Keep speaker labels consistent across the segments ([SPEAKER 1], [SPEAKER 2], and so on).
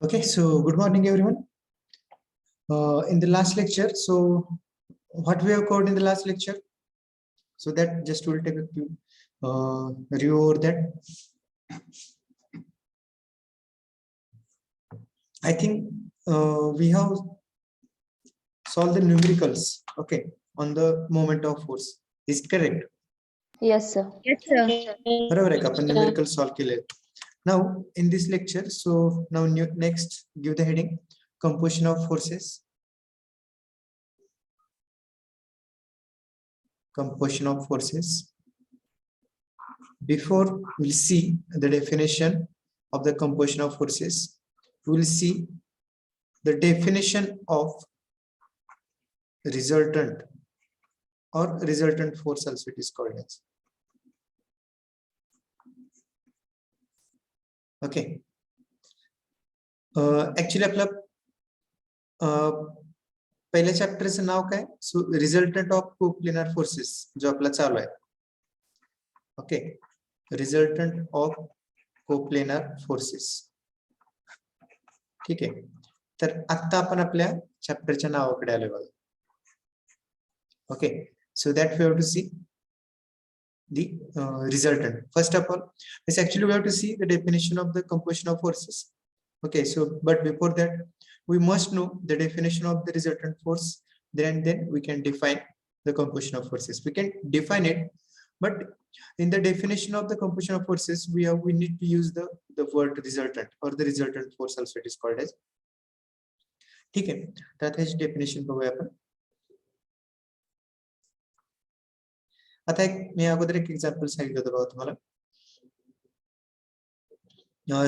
[SPEAKER 1] Okay, so good morning, everyone. In the last lecture, so what we have covered in the last lecture, so that just will take a few review over that. I think we have solved the numericals, okay, on the moment of force. Is it correct?
[SPEAKER 2] Yes, sir.
[SPEAKER 3] Yes, sir.
[SPEAKER 1] बरोबर आहे का आपण numerical solve केले. Now in this lecture, so now next give the heading composition of forces. Composition of forces. Before we'll see the definition of the composition of forces, we'll see the definition of resultant or resultant force also it is called as. Okay. Actually आपलं पहिल्या चॅप्टरचं नाव काय? So resultant of coplanar forces जो आपला चालू आहे. Okay, resultant of coplanar forces. ठीक आहे, तर आता आपण आपल्या चॅप्टरच्या नावाकडे आलोय बघा. Okay, so that we have to see the resultant. First of all, it's actually we have to see the definition of the composition of forces. Okay, so but before that we must know the definition of the resultant force, then we can define the composition of forces. We can define it, but in the definition of the composition of forces we need to use the word resultant or the resultant force also it is called as. ठीक आहे, तर ह्याची definition बघूया आपण. आता एक मी अगोदर एक एक्झाम्पल सांगितलं होतं बघा तुम्हाला.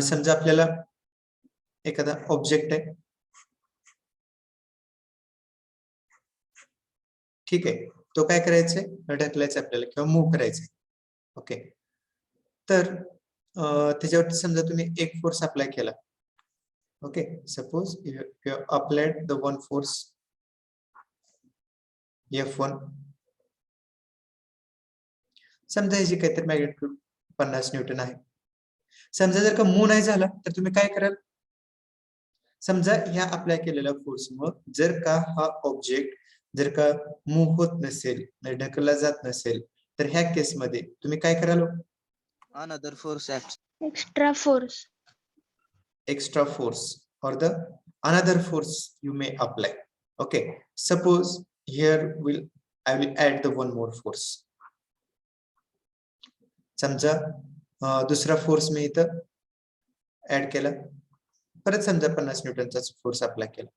[SPEAKER 1] समजा आपल्याला एखादा ऑब्जेक्ट आहे, ठीक आहे, तो काय करायचंय, ढकलायचं आपल्याला किंवा मूव्ह करायचंय. ओके, तर त्याच्यावरती समजा तुम्ही एक फोर्स अप्लाय केला. Okay, suppose you applied the one force F1. समजा ह्याची काहीतरी मॅग्नेट्यूड 50 न्यूटन आहे. समजा जर का मूव्ह नाही झाला तर तुम्ही काय कराल? समजा ह्या अप्लाय केलेल्या फोर्समुळे जर का हा ऑब्जेक्ट जर का मूव्ह होत नसेल, ढकलला जात नसेल, तर ह्या केस मध्ये तुम्ही काय कराल?
[SPEAKER 4] Another force acts.
[SPEAKER 3] Extra force.
[SPEAKER 1] Extra force or the another force you may apply. Okay, suppose here I will add the one more force. समजा दुसरा फोर्स मी इथं ऍड केला, परत समजा 50 न्यूटनचा फोर्स अप्लाय केला.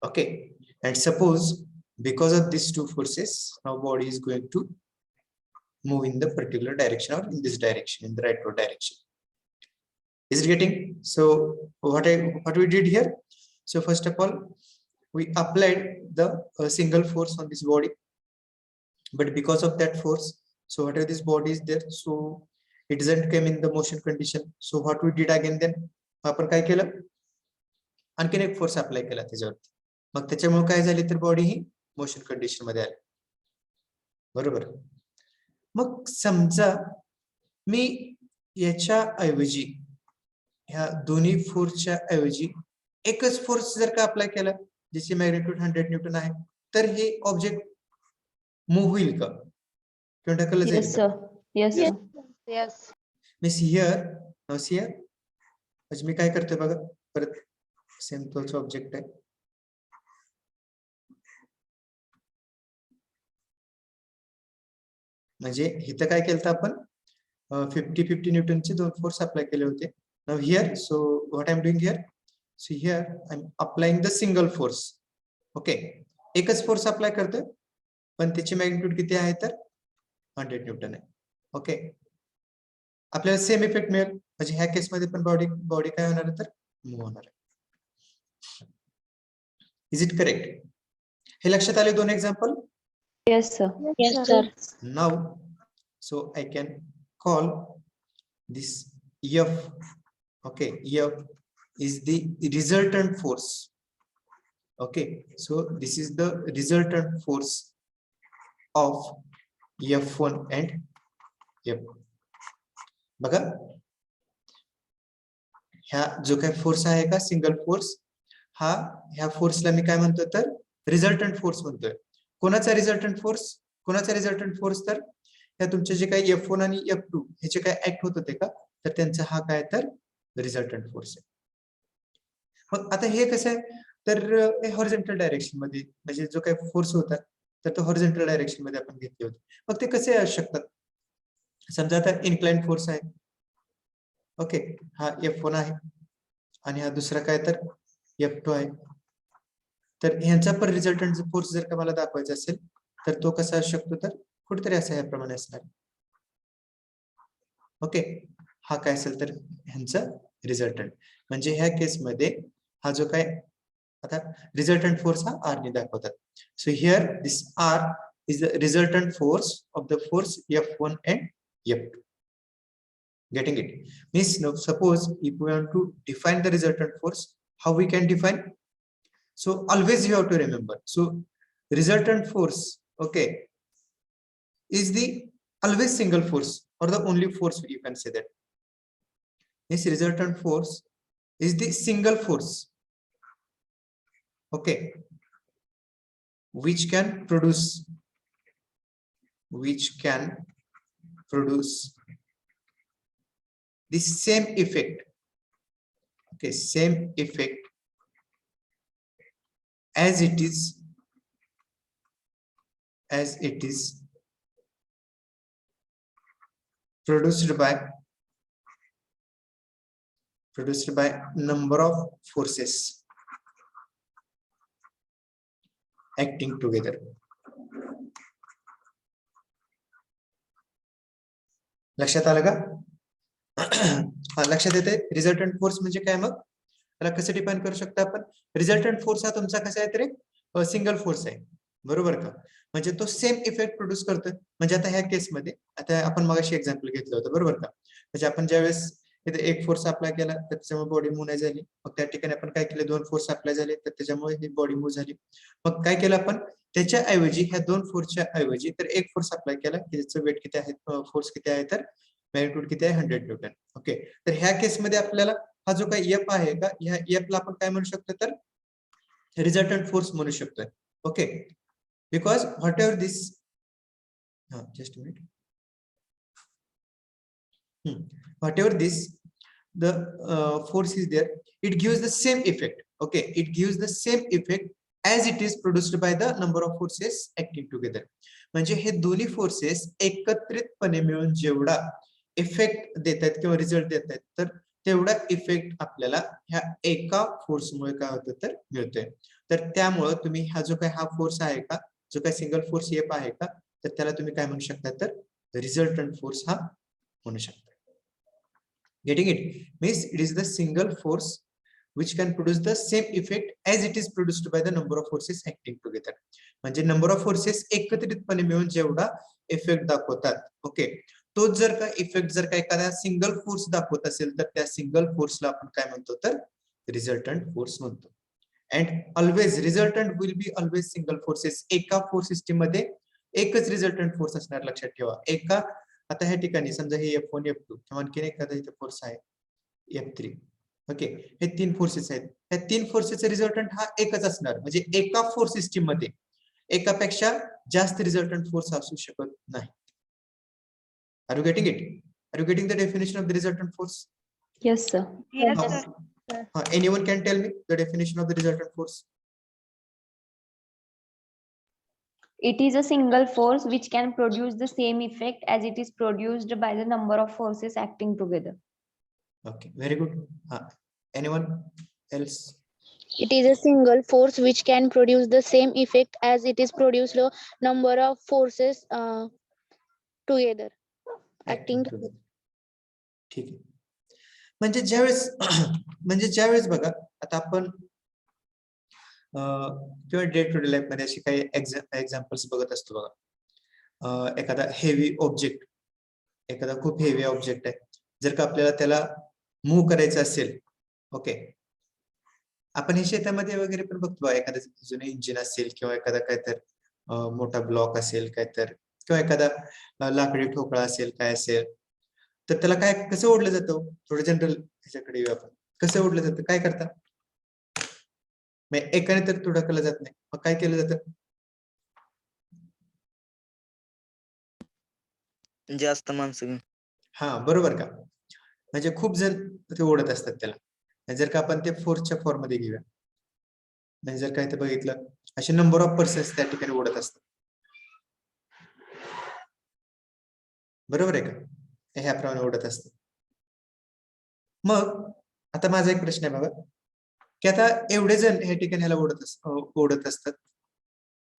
[SPEAKER 1] Okay, and suppose because of these two forces now body is going to move in the particular direction or in this direction, in the rightward direction. Is it getting? So what we did here, so first of all we applied the single force on this body, but because of that force, so whatever this body is there, so it doesn't come in the motion condition. So what we did again, then आपण काय केलं, आणखीन एक force apply केला त्याच्यावरती. मग त्याच्यामुळे काय झाली, तर बॉडी ही मोशन कंडिशन मध्ये आली. बरोबर. मग समजा मी याच्या ऐवजी ह्या दोन्ही फोर्सच्या ऐवजी एकच फोर्स जर का अप्लाय केला ज्याची मॅग्निट्यूड 100 न्यूटन आहे, तर हे ऑब्जेक्ट मूव्ह होईल का किंवा ढकललं जाईल?
[SPEAKER 2] Yes, sir. Yes, sir.
[SPEAKER 3] Yes.
[SPEAKER 1] Miss here म्हणजे मी काय करतोय बघा, परत सेम तोच ऑब्जेक्ट आहे. म्हणजे इथं काय केलं आपण 50 न्यूटनचे दोन फोर्स अप्लाय केले होते. Now here, so what I am doing here, so here I am applying the single force. Okay, एकच फोर्स अप्लाय करतोय, पण त्याची मॅग्निट्यूड किती आहे, तर 100 न्यूटन आहे. ओके, आपल्याला सेम इफेक्ट मिळेल, म्हणजे ह्या केस मध्ये पण बॉडी काय होणार आहे, तर मूव्ह होणार आहे. Is it correct? हे लक्षात आले दोन example?
[SPEAKER 2] Yes, sir.
[SPEAKER 3] Yes, sir.
[SPEAKER 1] Now, so I can call this F. Okay, F is the resultant force. Okay, so this is the resultant force of F1 and F. बघा, ह्या जो काही force आहे का सिंगल फोर्स, हा ह्या फोर्सला मी काय म्हणतो तर रिझल्टंट फोर्स म्हणतोय. कोणाचा रिझल्टंट फोर्स, कोणाचा रिझल्टंट फोर्स, तर ह्या तुमचे जे काही F1 आणि F2 हे जे काही ऍक्ट होत होते का, तर त्यांचा हा काय तर रिझल्टंट फोर्स आहे. मग आता हे कसं आहे तर हॉरिझॉन्टल डायरेक्शन मध्ये, म्हणजे जो काही फोर्स होता तर तो हॉरिझॉन्टल डायरेक्शन मध्ये आपण घेतले होते. मग ते कसे असू शकतात, समजा आता इन्क्लाइंड फोर्स आहे, ओके, हा F1 आहे आणि हा दुसरा काय तर F2 आहे. तर ह्यांचा पण रिझल्टंट फोर्स जर का मला दाखवायचा असेल तर तो कसा असू शकतो, तर कुठेतरी असा याप्रमाणे असणार. ओके, हा काय असेल तर ह्यांचा रिझल्टंट, म्हणजे ह्या केसमध्ये हा जो काय आता रिझल्टंट फोर्स हा R ने दाखवतात. So here this R is the resultant force of the force F1 and F2. Getting it? Means now suppose if we want to define the resultant force, how we can define? So always you have to remember. So resultant force, okay, is the always single force or the only force, you can say that. This resultant force is the single force, okay, which can produce the same effect, okay, same effect as it is produced by number of forces acting together. लक्षात आलं का? हा, लक्षात येते resultant force म्हणजे काय, मग त्याला कसं डिफाइन करू शकतो आपण? रिझल्टंट फोर्स हा तुमचा कसा आहे तरी सिंगल फोर्स आहे, बरोबर का? म्हणजे तो सेम इफेक्ट प्रोड्यूस करतोय. म्हणजे आता ह्या केसमध्ये आता आपण मगाशी एक्झाम्पल घेतलं होतं, बरोबर का? म्हणजे आपण ज्यावेळेस इथे एक फोर्स अप्लाय केला तर त्याच्यामुळे बॉडी मूव्ह नाही झाली. मग त्या ठिकाणी आपण काय केलं, दोन फोर्स अप्लाय झाले तर त्याच्यामुळे ही बॉडी मूव्ह झाली. मग काय केलं आपण, त्याच्या ऐवजी ह्या दोन फोर्सच्या ऐवजी तर एक फोर्स अप्लाय केला की त्याचं वेट किती आहे, फोर्स किती आहे, तर मॅग्निट्यूड किती आहे, 100 न्यूटन. ओके, तर ह्या केसमध्ये आपल्याला हा जो काही एफ आहे का, ह्या एफ ला आपण काय म्हणू शकतो, तर रिझल्टंट फोर्स म्हणू शकतोय. Okay, because what ever this, just a minute. Whatever this the force is there, it gives the same effect. Okay, it gives the same effect as it is produced by the number of forces acting together. म्हणजे हे दोन्ही forces एकत्रितपणे मिळून जेवढा effect देतात किंवा result देतात, तर तेवढा इफेक्ट आपल्याला ह्या एका फोर्समुळे काय होतं तर मिळतोय. तर त्यामुळे तुम्ही हा जो काही हा फोर्स आहे का, जो काही सिंगल फोर्स एफ आहे का, तर त्याला तुम्ही काय म्हणू शकता, तर रिझल्टंट फोर्स हा म्हणू शकता. Getting it? Means it is the single force which can produce the same effect as it is produced by the number of forces acting together. म्हणजे नंबर ऑफ फोर्सेस एकत्रितपणे मिळून जेवढा इफेक्ट दाखवतात, okay, तो जर का इफेक्ट जर का एखादा सिंगल फोर्स दाखवत असेल तर त्या सिंगल फोर्सला आपण काय म्हणतो, तर रिझल्टंट फोर्स म्हणतो. And always resultant will be always single forces. एका फोर्स सिस्टीम मध्ये एकच रिझल्टंट फोर्स असणार, लक्षात ठेवा. एका आता ह्या ठिकाणी समजा हे F1 F2 किंवा आणखीन एखादा इथे फोर्स आहे F3, ओके, हे तीन फोर्सेस आहेत. त्या तीन फोर्सेसचा रिझल्टंट हा एकच असणार. म्हणजे एका फोर्स सिस्टीम मध्ये एकापेक्षा जास्त रिझल्टंट फोर्स असू शकत नाही. Are you getting it? Are you getting the definition of the resultant force?
[SPEAKER 2] Yes, sir.
[SPEAKER 3] Yes, sir.
[SPEAKER 1] Anyone can tell me the definition of the resultant force?
[SPEAKER 2] It is a single force which can produce the same effect as it is produced by the number of forces acting together.
[SPEAKER 1] Okay, very good. Anyone else?
[SPEAKER 3] It is a single force which can produce the same effect as it is produced a number of forces together. Acting
[SPEAKER 1] together. ठीक आहे. म्हणजे ज्यावेळेस बघा, आता आपण किंवा day to day life मध्ये अशी काही एक्झाम्पल्स बघत असतो बघा. एखादा हेवी ऑब्जेक्ट, एखादा खूप हेवी ऑब्जेक्ट आहे, जर का आपल्याला त्याला मूव्ह करायचं असेल, ओके, आपण हे शेतामध्ये वगैरे पण बघतो. एखादं जुने इंजिन असेल किंवा एखादा काय तर मोठा ब्लॉक असेल काय तर, किंवा एखादा लाकडी ठोकळा असेल काय असेल, तर त्याला काय कसं ओढलं जातं, थोडं जनरल ह्याच्याकडे येऊ आपण. कसं ओढलं जातं, काय करता? मग एकाने तर तुडकलं जात नाही, मग काय केलं जातं?
[SPEAKER 4] जास्त माणसं घेऊन.
[SPEAKER 1] हा बरोबर का, म्हणजे खूप जण ते ओढत असतात त्याला. आणि जर का आपण ते फोर्सच्या फॉर्म मध्ये घेऊया, म्हणजे जर काय ते बघितलं, असे नंबर ऑफ पर्सन्स त्या ठिकाणी ओढत असतात, बरोबर आहे का, ह्याप्रमाणे ओढत असतात. मग आता माझा एक प्रश्न आहे बाबा, की आता एवढे जण ह्या ठिकाणी ह्याला ओढत असतात,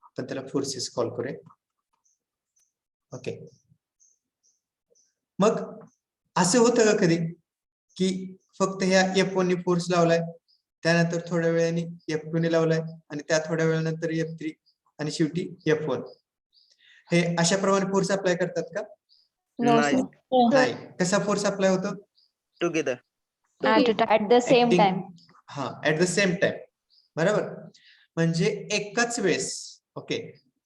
[SPEAKER 1] आपण त्याला फोर्सेस कॉल करूया. ओके, मग असं होतं का कधी की फक्त ह्या F1 ने फोर्स लावलाय, त्यानंतर थोड्या वेळाने F2 ने लावलाय, आणि त्या थोड्या वेळानंतर F3, आणि शेवटी F1, हे अशा प्रमाणे फोर्स अप्लाय करतात का?
[SPEAKER 2] No,
[SPEAKER 4] नाही.
[SPEAKER 2] sir.
[SPEAKER 1] नाही. कसा फोर्स अप्लाय होतो?
[SPEAKER 4] Together.
[SPEAKER 2] At the same
[SPEAKER 1] Acting-
[SPEAKER 2] time.
[SPEAKER 1] हा, ऍट द सेम टाइम, बरोबर. म्हणजे एकाच वेळेस, ओके,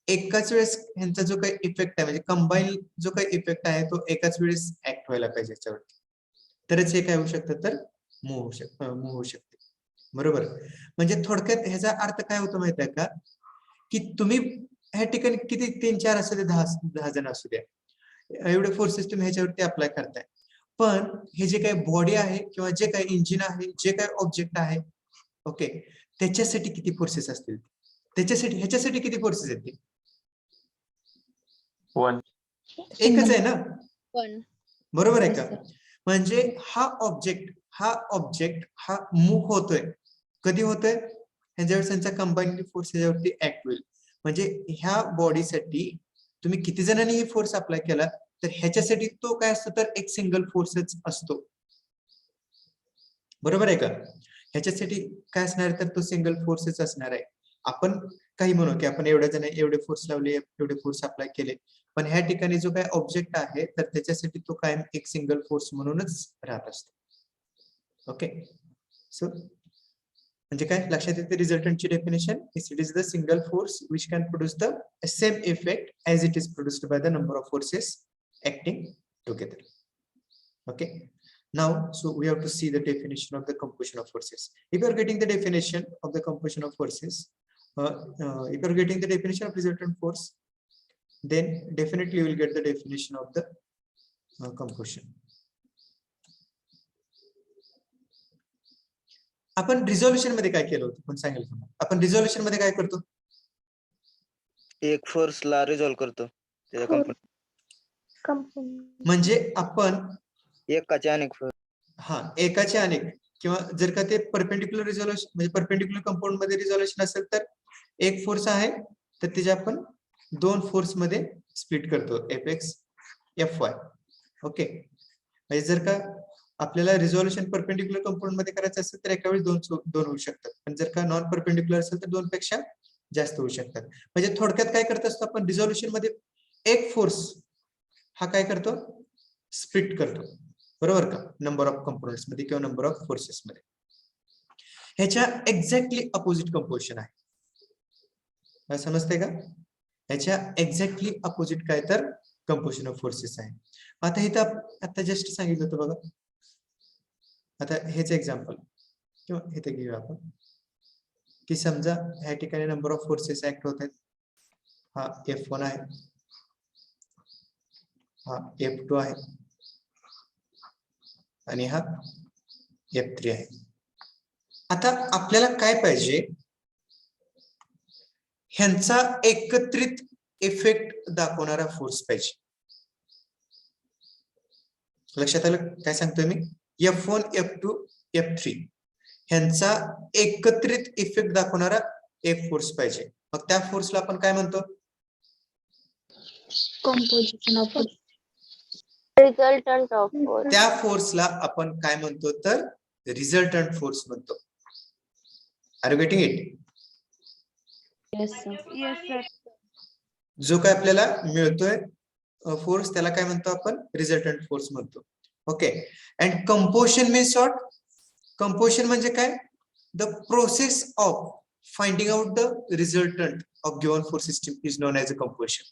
[SPEAKER 1] एकाच वेळेस ह्यांचा जो काही इफेक्ट आहे, म्हणजे कंबाईन जो काही इफेक्ट आहे तो एकाच वेळेस ऍक्ट व्हायला पाहिजे याच्यावरती, तरच हे काय होऊ शकतं, तर मूव्ह होऊ शकते, बरोबर. म्हणजे थोडक्यात ह्याचा अर्थ काय होतो माहिती आहे का, की तुम्ही ह्या ठिकाणी किती 3-4 असू दे, 10 जण असू द्या, एवढे फोर्सेस तुम्ही ह्याच्यावरती अप्लाय करताय, पण हे जे काही बॉडी आहे किंवा जे काही इंजिन आहे, जे काही ऑब्जेक्ट आहे, ओके, त्याच्यासाठी किती फोर्सेस असतील, त्याच्यासाठी ह्याच्यासाठी किती फोर्सेस येतील?
[SPEAKER 5] 1.
[SPEAKER 1] एकच आहे ना,
[SPEAKER 3] पण
[SPEAKER 1] बरोबर आहे
[SPEAKER 2] Yes,
[SPEAKER 1] का.
[SPEAKER 2] sir.
[SPEAKER 1] म्हणजे हा ऑब्जेक्ट हा मूव्ह होतोय, कधी होतोय, ह्याच्यावेळेस त्यांचा कंबाईन फोर्स ह्याच्यावरती ऍक्ट होईल. म्हणजे ह्या बॉडीसाठी तुम्ही किती जणांनी ही फोर्स अप्लाय केला, तर ह्याच्यासाठी तो काय असतो, तर एक सिंगल फोर्सच असतो, बरोबर आहे का. ह्याच्यासाठी काय असणार आहे, तर तो सिंगल फोर्सच असणार आहे. आपण काही म्हणू की आपण एवढ्या जण एवढे फोर्स लावले, एवढे फोर्स अप्लाय केले, पण ह्या ठिकाणी जो काही ऑब्जेक्ट आहे, तर त्याच्यासाठी तो कायम एक सिंगल फोर्स म्हणूनच राहत असतो. ओके, सो म्हणजे काय लक्षात येते रिझल्टंटची definition, it is the single force which can produce the same effect as it is produced by the number of forces acting together. Okay, now so we have to see the definition of the composition of forces. If you are getting the definition of the composition of forces, if you are getting the definition of resultant force, then definitely you will get the definition of the composition. आपण resolution मध्ये काय केलं होतं, पण सांगेल का? आपण resolution मध्ये काय करतो?
[SPEAKER 4] एक फोर्सला रिझॉल्व करतो त्याच्या कंपनी.
[SPEAKER 1] म्हणजे आपण
[SPEAKER 4] एकाचे अनेक फोर्स.
[SPEAKER 1] हा, एकाचे अनेक, किंवा जर का ते परपेंडिक्युलर रिझोल्युशन म्हणजे परपेंडिक्युलर कंपाऊंड मध्ये रिझोल्युशन असेल, तर एक फोर्स आहे, तर त्याचे आपण 2 फोर्स मध्ये स्प्लिट करतो, Fx Fy. ओके, म्हणजे जर का आपल्याला रिझोल्युशन परपेंडिक्युलर कंपाऊंड मध्ये करायचं असेल, तर एका वेळी 2 होऊ शकतात, पण जर का नॉन परपेंडिक्युलर असेल तर 2 पेक्षा जास्त होऊ शकतात. म्हणजे थोडक्यात काय करत असतो आपण रिझोल्युशन मध्ये, एक फोर्स हा काय करतो, स्प्लिट करतो, बरोबर का, नंबर ऑफ कंपोनेंट्स मध्ये किंवा नंबर ऑफ फोर्सेस मध्ये. ह्याच्या एक्झॅक्टली अपोजिट कंपोजिशन आहे, समजते का. ह्याच्या एक्झॅक्टली अपोजिट काय, तर कंपोजिशन ऑफ फोर्सेस आहे. आता इथं आता जस्ट सांगितलं होतं बघा, आता हेच एक्झाम्पल किंवा इथे घेऊया आपण, की समजा ह्या ठिकाणी नंबर ऑफ फोर्सेस ऍक्ट होत आहेत, हा F1 आहे, हा F2 आहे, आणि हा F3 आहे. आता आपल्याला काय पाहिजे, ह्यांचा एकत्रित इफेक्ट दाखवणारा फोर्स पाहिजे. लक्षात आलं काय सांगतोय मी, F1 F2 F3 ह्यांचा एकत्रित इफेक्ट दाखवणारा एक फोर्स पाहिजे. मग त्या फोर्सला आपण काय म्हणतो,
[SPEAKER 3] composition of resultant of force.
[SPEAKER 1] त्या फोर्सला आपण काय म्हणतो, तर रिझल्टंट फोर्स म्हणतो. Are you getting it?
[SPEAKER 2] Yes, sir.
[SPEAKER 6] Yes, sir.
[SPEAKER 1] जो काय आपल्याला मिळतोय फोर्स, त्याला काय म्हणतो आपण, रिझल्टंट फोर्स म्हणतो. Okay, and composition means what, composition म्हणजे काय, the process of finding out the resultant of given force system is non as a composition.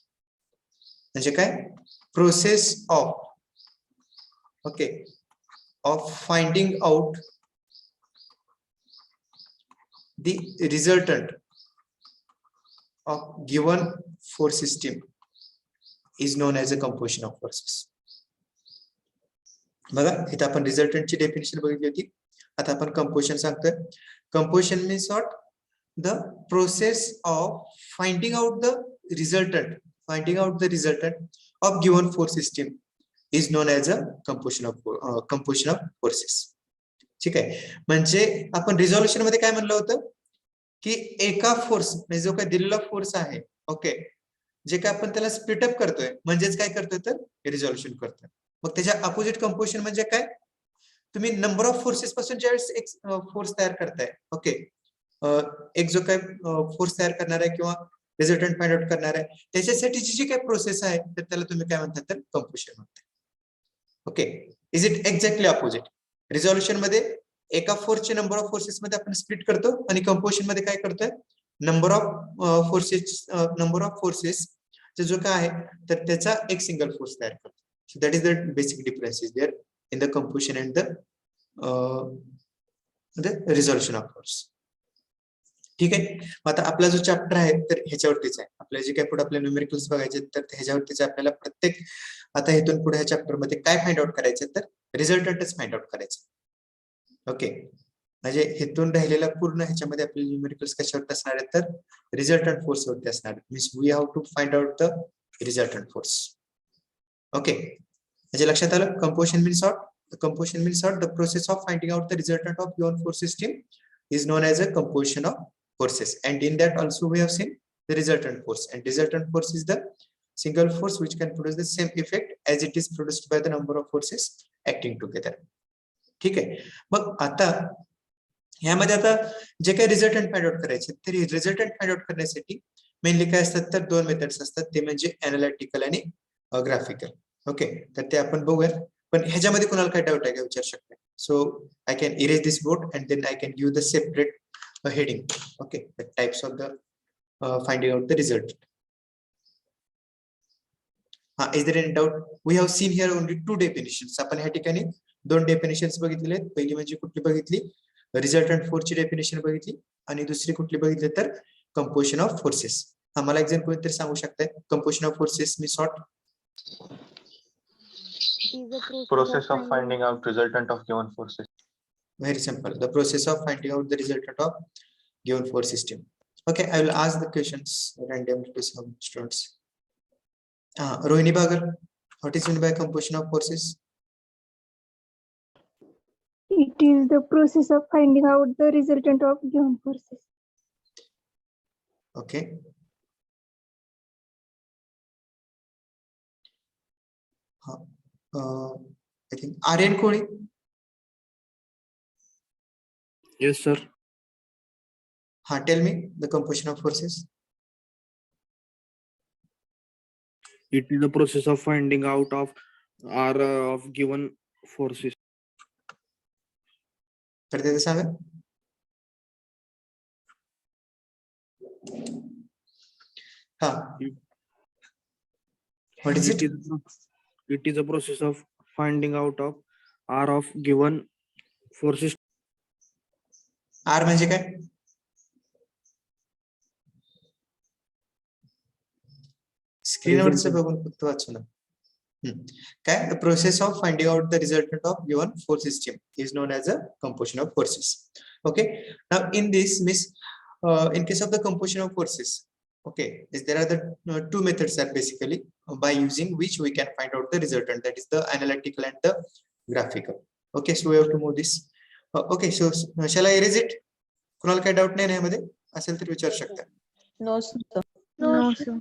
[SPEAKER 1] म्हणजे काय, process of, okay, of finding out the resultant of given force system is known as a composition of forces. बघा इथे आपण रिझल्टंटची definition बघितली होती. आता आपण composition सांगतोय. Composition means what? The process of finding out the resultant of given force system is non as a composition of forces. ठीक आहे. म्हणजे आपण रिझोल्युशन मध्ये काय म्हणलं होतं की एका फोर्स म्हणजे जो काय दिलेला फोर्स आहे, ओके, जे काय आपण त्याला स्प्लिट अप करतोय म्हणजेच काय करतोय तर रिझोल्युशन करतोय. मग त्याच्या अपोजिट कंपोजिशन म्हणजे काय? तुम्ही नंबर ऑफ फोर्सेस पासून ज्यावेळेस एक फोर्स तयार करताय, ओके, एक जो काय फोर्स तयार करणार आहे किंवा रिझल्टंट फाइंड आउट करणार आहे त्याच्यासाठीची जी काय प्रोसेस आहे तर त्याला तुम्ही काय म्हणतात तर कंपोजिशन म्हणताय. Okay, is it exactly opposite? Resolution मध्ये एका फोर्सचे नंबर ऑफ फोर्सेस मध्ये आपण स्प्लिट करतो आणि कंपोजिशन मध्ये काय करतोय नंबर ऑफ फोर्सेस जो काय आहे तर त्याचा एक सिंगल फोर्स तयार करतो. So that is the basic difference is there in the composition and the resolution of force. ठीक आहे. आता आपला जो चॅप्टर आहे तर ह्याच्यावरतीच आहे. आपल्याला जे काही पुढे आपले न्यूमेरिकल्स बघायचे तर ह्याच्यावरतीच आपल्याला प्रत्येक आता इथून पुढे ह्या चॅप्टर मध्ये काय फाइंड आउट करायचे तर रिझल्टंटच फाइंड आउट करायचं. ओके, म्हणजे इथून राहिलेला पूर्ण ह्याच्यामध्ये आपले न्यूमेरिकल्स कशावरती असणार आहेत तर रिझल्टंट फोर्स वरती असणार. Means we have to find out the resultant force. Okay, म्हणजे लक्षात आलं? Composition means what? The process of finding out the resultant of given force system is known as a composition of forces, and in that also we have seen the resultant force, and resultant force is the single force which can produce the same effect as it is produced by the number of forces acting together. ठीक आहे. मग आता ह्यामध्ये आता जे काही resultant find out करायचे तर रिझल्टंट फाइंड आउट करण्यासाठी मेनली काय असतात तर दोन मेथड्स असतात, ते म्हणजे एनालिटिकल आणि ग्राफिकल. ओके, तर ते आपण बघूया. पण ह्याच्यामध्ये कोणाला काय डाऊट आहे का विचारू शकता. So I can erase this board and then I can give the separate heading. Okay, the types of the finding out the result. Is there any doubt? We have seen here only two definitions. आपण ह्या ठिकाणी दोन definitions बघितलेले आहेत. पहिली म्हणजे कुठली बघितली? रिझल्टंट फोर्सची डेफिनेशन बघितली आणि दुसरी कुठली बघितली तर कंपोजिशन ऑफ फोर्सेस. मला एक्झाम्पल कोणीतरी सांगू शकताय composition of forces me sort
[SPEAKER 5] Process of finding out resultant of given forces.
[SPEAKER 1] Very simple. The process of finding out the resultant of given force system. Okay, I will ask the questions randomly to some students. Rohini Bagar, what is meant by composition of forces?
[SPEAKER 6] It is the process of finding out the resultant of given forces.
[SPEAKER 1] Okay. I think Aryan Kohli.
[SPEAKER 7] Yes, sir.
[SPEAKER 1] Tell me the composition of forces.
[SPEAKER 7] It is the process of finding out of R of given forces.
[SPEAKER 1] तर ते सांगा. What is it?
[SPEAKER 7] It is a process of finding out of R of given forces.
[SPEAKER 1] R म्हणजे काय? स्क्रीनवरचं बघून फक्त वाचू ना. काय? The process of finding out the resultant of given force system is known as a composition of forces. Okay. Now in this means in case of the composition of forces, okay, there are the two methods are basically by using which we can find out the resultant, that is the analytical and the graphical. Okay, so we have to move this. Okay, so shall I erase it? कुणाला काही doubt नाही यामध्ये असेल तर विचारू शकता.
[SPEAKER 2] No, sir.
[SPEAKER 3] No, sir.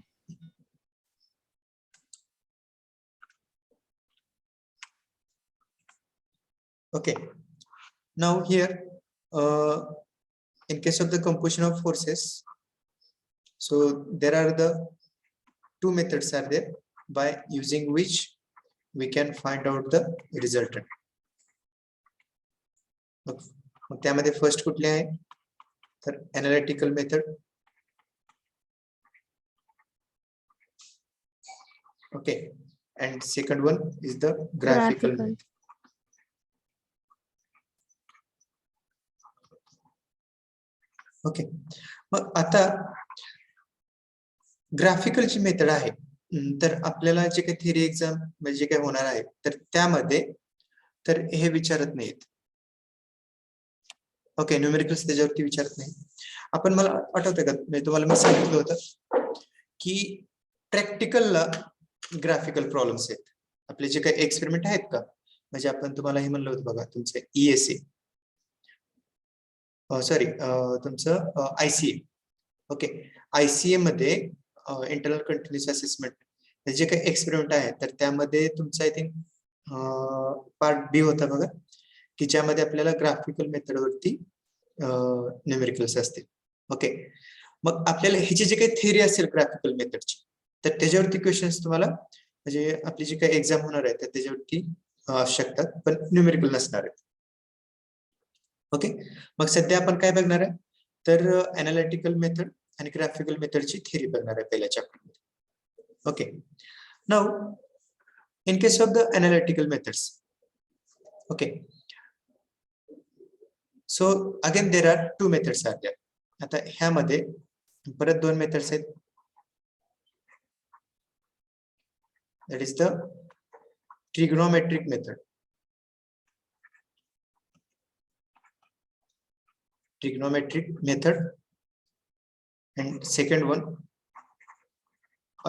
[SPEAKER 1] Okay, now here in case of the composition of forces, so there are the two methods are there by using which we can find out the resultant. मग त्यामध्ये first कुठले आहे तर analytical method. Okay, and second one is the graphical method. Okay, मग आता ग्राफिकलची method आहे. तर आपल्याला जे काही थिअरी एक्झाम म्हणजे जे काही होणार आहे तर त्यामध्ये तर हे विचारत नाहीत. ओके, न्यूमेरिकल्स त्याच्यावरती विचारत नाही. आपण मला आठवतं का म्हणजे तुम्हाला मी सांगितलं होतं की प्रॅक्टिकलला ग्राफिकल प्रॉब्लेम्स आहेत. आपले जे काही एक्सपेरिमेंट आहेत का म्हणजे आपण तुम्हाला हे म्हणलं होतं बघा तुमचं ESA सॉरी तुमचं ICA. ओके, ICA मध्ये इंटरनल कंटिन्युअस असेसमेंट जे काही एक्सपेरिमेंट आहे तर त्यामध्ये तुमचं आय थिंक पार्ट B होता बघा की ज्यामध्ये आपल्याला ग्राफिकल मेथडवरती न्यूमेरिकल्स असतील. ओके, मग आपल्याला ह्याची जे काही थिअरी असेल ग्राफिकल मेथडची तर त्याच्यावरती क्वेश्चन्स तुम्हाला म्हणजे आपली जी काही एक्झाम होणार आहे तर त्याच्यावरती असू शकतात पण न्यूमेरिकल नसणार आहेत. ओके, मग सध्या आपण काय बघणार आहे तर अनालिटिकल मेथड आणि ग्राफिकल मेथडची थिअरी बघणार आहे पहिल्या चॅप्टर मध्ये. Okay, now in case of the analytical methods. Okay, so again there are 2 methods are there. आता ह्यामध्ये परत 2 मेथड्स आहेत. That is the trigonometric method. Trigonometric method and second one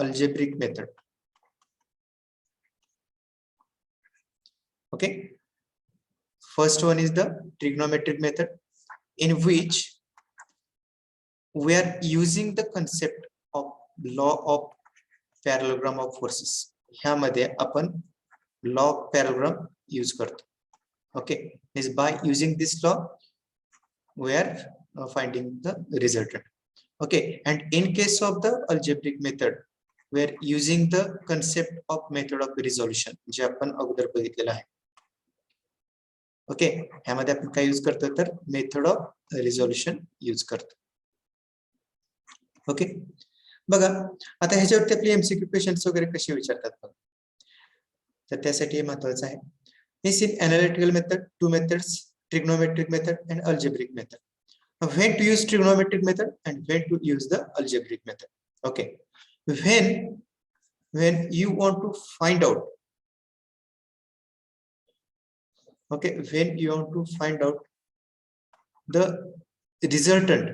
[SPEAKER 1] algebraic method. Okay, first one is the trigonometric method in which we are using the concept of law of parallelogram of forces. ह्यामध्ये आपण law of parallelogram use करतो. Okay, is by using this law we are finding the resultant. Okay, and in case of the algebraic method we are using the concept of method of resolution जे आपण अगोदर बघितलेलं आहे. Okay, ह्यामध्ये आपण काय use करतो तर मेथड ऑफ रिझोल्युशन यूज करतो. ओके, बघा आता ह्याच्यावरती आपली MCQ क्वेश्चन्स वगैरे कसे विचारतात बघा. तर त्यासाठी हे महत्त्वाचं आहे. This in analytical method 2 methods, trigonometric method and algebraic method. Now, when to use trigonometric method and when to use the algebraic method. Okay, when you want to find out, okay, when you want to find out the resultant,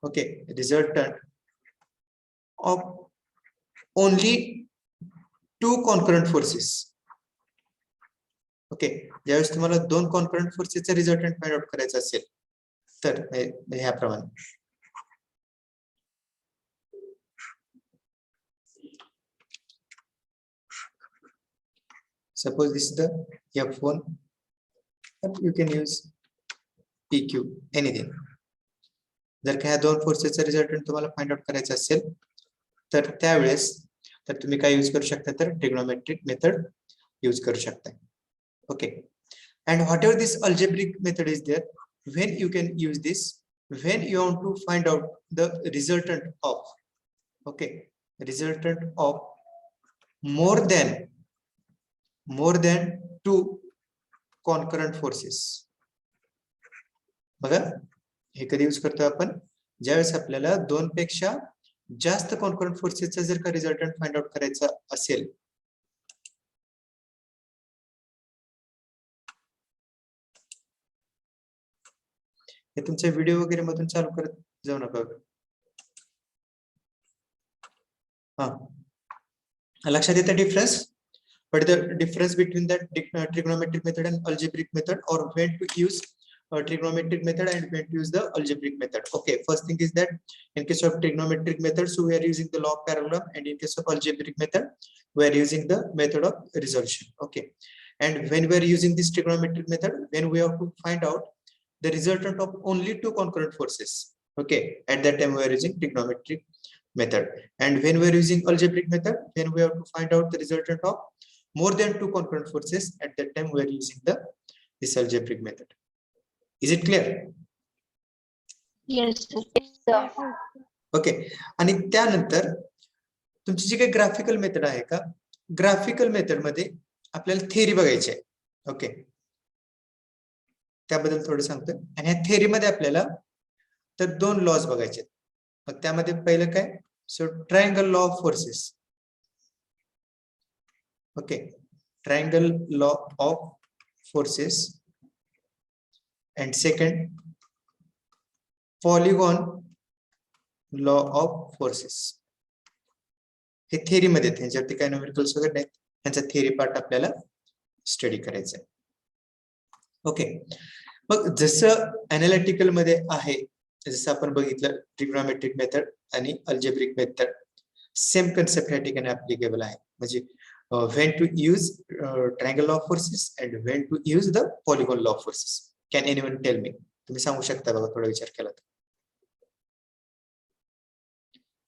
[SPEAKER 1] okay, resultant of only 2 concurrent forces. Okay, ज्यावेळेस तुम्हाला 2 concurrent फोर्सेसचा resultant find out करायचा असेल तर ह्याप्रमाणे suppose this is the F1 but you can use PQ anything. जर का ह्या 2 फोर्सेसचा resultant तुम्हाला फाइंड आउट करायचा असेल तर त्यावेळेस तर तुम्ही काय यूज करू शकता तर ट्रिग्नोमेट्रिक मेथड यूज करू शकता. Okay, and whatever this algebraic method is there, when you can use this when you want to find out the resultant of, okay, resultant of more than 2 concurrent forces. बघा हे कधी use करतो आपण ज्यावेळेस आपल्याला 2 पेक्षा जास्त कॉन्करंट फोर्सेसचा जर का रिझल्टंट फाइंड आउट करायचा असेल. हे तुमचे व्हिडिओ वगैरे मधून चालू करत जाऊ नका. हा, लक्षात येतं difference? What is the difference between that trigonometric method and algebraic method, or when to use trigonometric method and when to use the algebraic method? Okay, first thing is that in case of trigonometric method, so we are using the law of parallelogram, and in case of algebraic method, we are using the method of resolution. Okay, and when we are using this trigonometric method, when we have to find out the resultant of only 2 concurrent forces, okay, at that time we are using trigonometric method. And when we are using algebraic method, when we have to find out the resultant of more than 2 concurrent forces, at that time we are using this algebraic method. Is it clear?
[SPEAKER 3] Yes, sir.
[SPEAKER 1] Okay, आणि त्यानंतर तुमची जी काही graphical method आहे का graphical method मध्ये आपल्याला theory बघायची आहे. ओके, त्याबद्दल थोडं सांगतो. आणि ह्या थिअरी मध्ये आपल्याला तर दोन लॉज बघायचे. मग त्यामध्ये पहिलं काय, so triangle law of forces. Okay, triangle law of forces. And second, polygon law of forces. हे थिअरी मध्ये आहेत, ह्यांच्यावरती काय न्यूमेरिकल्स वगैरे नाहीत, ह्यांचा थिअरी पार्ट आपल्याला स्टडी करायचा आहे. ओके, मग जसं अनालिटिकल मध्ये आहे, जसं आपण बघितलं ट्रिग्नोमेट्रिक मेथड आणि अल्जेब्रिक मेथड, सेम कन्सेप्ट या ठिकाणी ऍप्लिकेबल आहे. म्हणजे when to use triangle law of forces and when to use the polygon law of forces. Can anyone tell me? तुम्ही सांगू शकता बघा, थोडा विचार केला तर.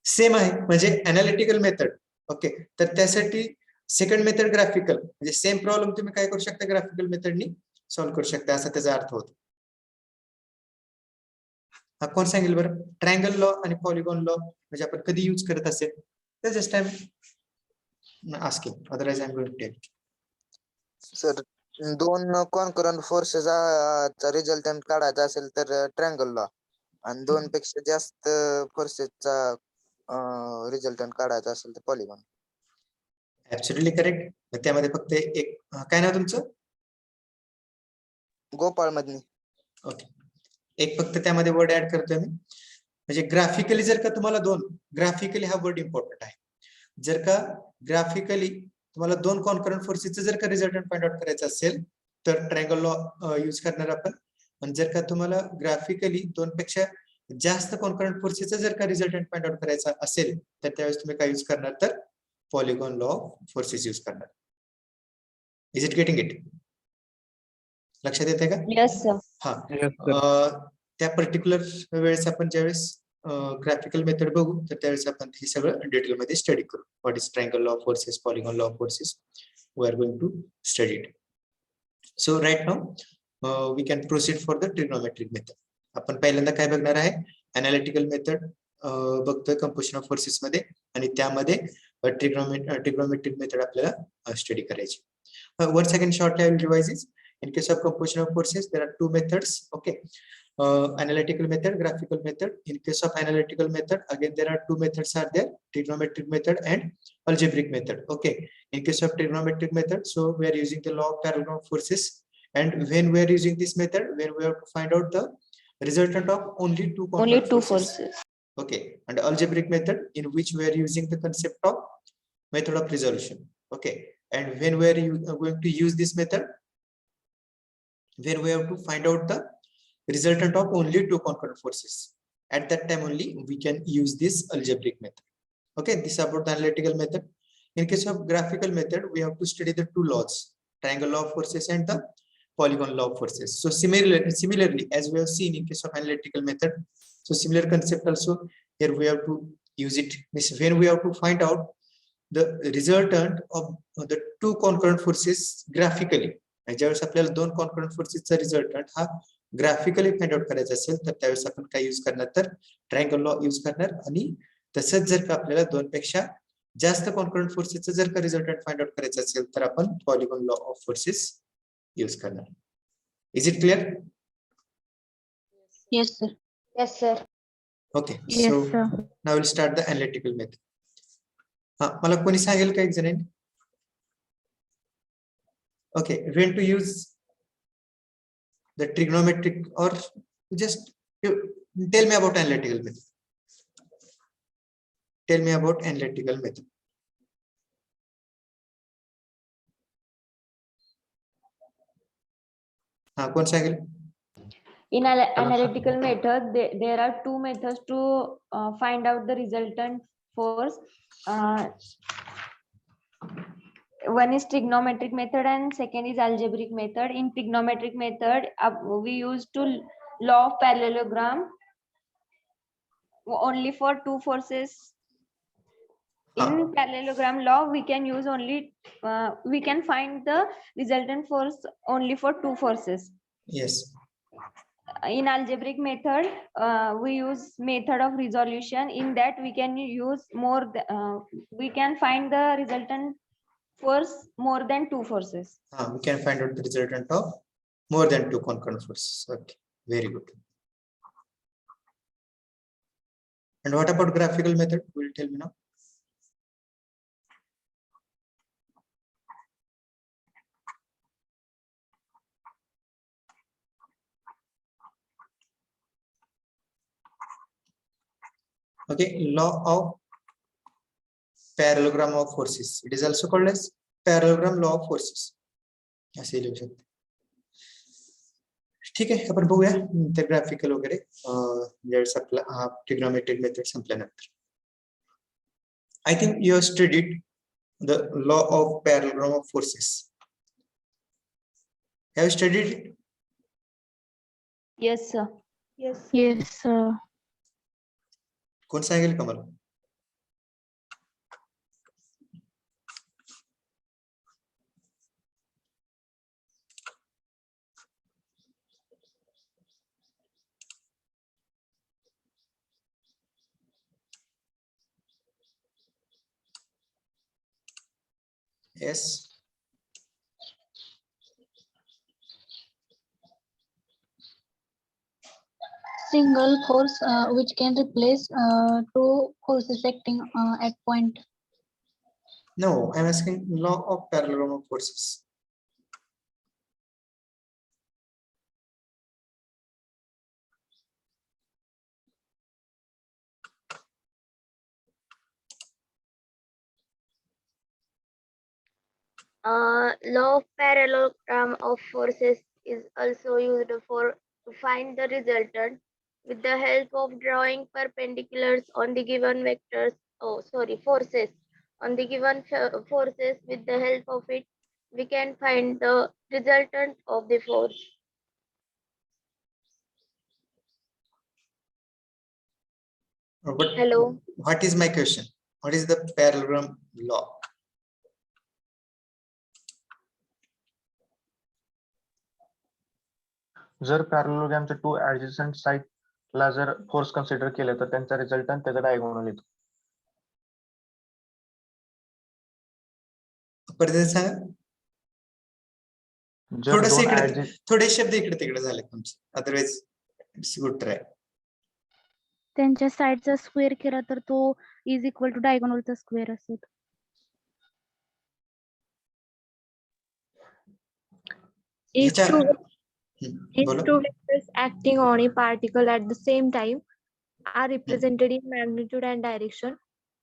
[SPEAKER 1] सेम आहे म्हणजे अनालिटिकल मेथड. ओके, तर त्यासाठी सेकंड मेथड ग्राफिकल, म्हणजे सेम प्रॉब्लेम तुम्ही काय करू शकता, ग्राफिकल मेथडनी सॉल्व्ह करू शकता, असा त्याचा अर्थ होतो. हा कोण सांगेल बरं, ट्रायंगल लॉ आणि पॉलिगॉन लॉ म्हणजे आपण कधी यूज करत असेल तर just time asking, otherwise I'm going to tell.
[SPEAKER 4] Sir, दोन कॉन्करंट फोर्सेसचा रिझल्टंट काढायचा असेल तर ट्रायंगल लॉ, आणि दोन पेक्षा जास्त फोर्सेसचा रिझल्टंट काढायचा असेल तर पॉलिगॉन.
[SPEAKER 1] Absolutely correct. त्यामध्ये फक्त एक काय नाव तुमचं,
[SPEAKER 4] गोपाळ मधनी.
[SPEAKER 1] ओके, एक फक्त त्यामध्ये वर्ड ऍड करतोय मी, म्हणजे ग्राफिकली जर का तुम्हाला दोन, ग्राफिकली हा वर्ड इम्पॉर्टंट आहे. जर का ग्राफिकली तुम्हाला दोन कॉन्करंट फोर्सेसचं जर का रिझल्टंट फाइंड आउट करायचं असेल तर ट्रायंगल लॉ यूज करणार आपण. आणि जर का तुम्हाला ग्राफिकली दोन पेक्षा जास्त कॉन्करंट फोर्सेसचं जर का रिझल्टंट फाइंड आउट करायचा असेल तर त्यावेळेस तुम्ही काय यूज करणार, तर polygon law of forces use करणार. Is it getting it? लक्षात येते का?
[SPEAKER 2] Yes, sir.
[SPEAKER 1] हा,
[SPEAKER 7] Yes, sir.
[SPEAKER 1] त्या पर्टिक्युलर वेळेस आपण ज्यावेळेस ग्राफिकल मेथड बघू तर त्यावेळेस आपण हे सगळं डिटेल मध्ये स्टडी करू. What is triangle law of forces, polygon law of forces, we are going to study it. So right now we can proceed for the trigonometric method. आपण पहिल्यांदा काय बघणार आहे, अनालिटिकल मेथड बघतोय कंपोजिशन ऑफ फोर्सेस मध्ये, आणि त्यामध्ये trigonometric method आपल्याला स्टडी करायची. Once again shortly I will revise this. In case of composition of forces, there are two methods. Okay, analytical method, graphical method. In case of analytical method, again there are two methods are there: trigonometric method and algebraic method. Okay, in case of trigonometric method, so we are using the law of parallel forces, and when we are using this method, when we have to find out the resultant of only two
[SPEAKER 2] Only
[SPEAKER 1] component
[SPEAKER 2] two
[SPEAKER 1] forces.
[SPEAKER 2] forces.
[SPEAKER 1] Okay, and algebraic method, in which we are using the concept of method of resolution. Okay, and when we are going to use this method, where we have to find out the resultant of only two concurrent forces. At that time only we can use this algebraic method. Okay, this is about the analytical method. In case of graphical method, we have to study the two laws, triangle law of forces and the polygon law of forces. So similarly as we have seen in case of analytical method, so similar concept also here we have to use it. Means when we have to find out the resultant of the two concurrent forces graphically, ज्यावेळेस आपल्याला दोन concurrent फोर्सेसचा resultant हा graphically find out करायचा असेल तर त्यावेळेस आपण काय यूज करणार, तर ट्रायंगल लॉ यूज करणार. आणि तसंच जर का आपल्याला दोन पेक्षा जास्त कॉन्करंट फोर्सेसचा जर का रिझल्टंट फाइंड आउट करायचा असेल तर आपण polygon law of forces use करणार. Is it clear?
[SPEAKER 3] Yes, sir.
[SPEAKER 2] Yes, sir.
[SPEAKER 1] Okay,
[SPEAKER 6] Yes,
[SPEAKER 1] so
[SPEAKER 6] sir.
[SPEAKER 1] Now will start the analytical method. हा, मला कोणी सांगेल का एक जणांनी? Okay, when to use the trigonometric, or just tell me about analytical method. Tell me about analytical method. हाँ, कौन सा है?
[SPEAKER 2] In analytical method, there are two methods to find out the resultant force. One is trigonometric method and second is algebraic method. In trigonometric method, we use to law of parallelogram only for two forces. In parallelogram law, we can use only we can find the resultant force only for two forces.
[SPEAKER 1] Yes.
[SPEAKER 2] In algebraic method, we use method of resolution. In that, we can use more. We can find the resultant force more than two forces.
[SPEAKER 1] We can find out the resultant of more than two concurrent forces. Okay, very good. And what about graphical method? Will you tell me now? Okay, law of parallelogram of forces. It is also called as parallelogram law of forces. असे लिहू शकतो. ठीक आहे, आपण बघूया ते graphical वगैरे ज्यावेळेस आपला हा ट्रिग्नोमेट्रिक मेथड संपल्यानंतर. I think you have studied the law of parallelogram of forces. Have you studied it?
[SPEAKER 2] Yes, sir.
[SPEAKER 3] Yes, sir.
[SPEAKER 1] कोण सांगेल का मला? Yes.
[SPEAKER 3] Single force which can replace two forces acting at point.
[SPEAKER 1] No, I'm asking law of parallelogram of forces.
[SPEAKER 8] Law of parallelogram of forces is also used to find the resultant with the help of drawing perpendiculars on the given vectors. Forces on the given forces. With the help of it, we can find the resultant of the force.
[SPEAKER 1] But
[SPEAKER 8] Hello.
[SPEAKER 1] what is my question? What is the parallelogram law?
[SPEAKER 5] जर पॅरलोग्रामच्या to adjacent साइडला जर force consider केलं तर त्यांचा resultant त्याचा diagonal येतो.
[SPEAKER 1] परत सांगा.
[SPEAKER 5] जर
[SPEAKER 1] थोडस
[SPEAKER 5] दोन
[SPEAKER 1] इकडे
[SPEAKER 5] ऍडजस्ट
[SPEAKER 1] थोडे शब्द इकडे तिकडे झाले तुमचे. Otherwise it's good try.
[SPEAKER 3] त्यांच्या साइडचा स्क्वेअर केला तर तो इज इक्वल टू डायगोनलचा स्क्वेअर असेल.
[SPEAKER 8] If
[SPEAKER 1] बोला.
[SPEAKER 8] two vectors acting on a particle at the same time are represented in magnitude and direction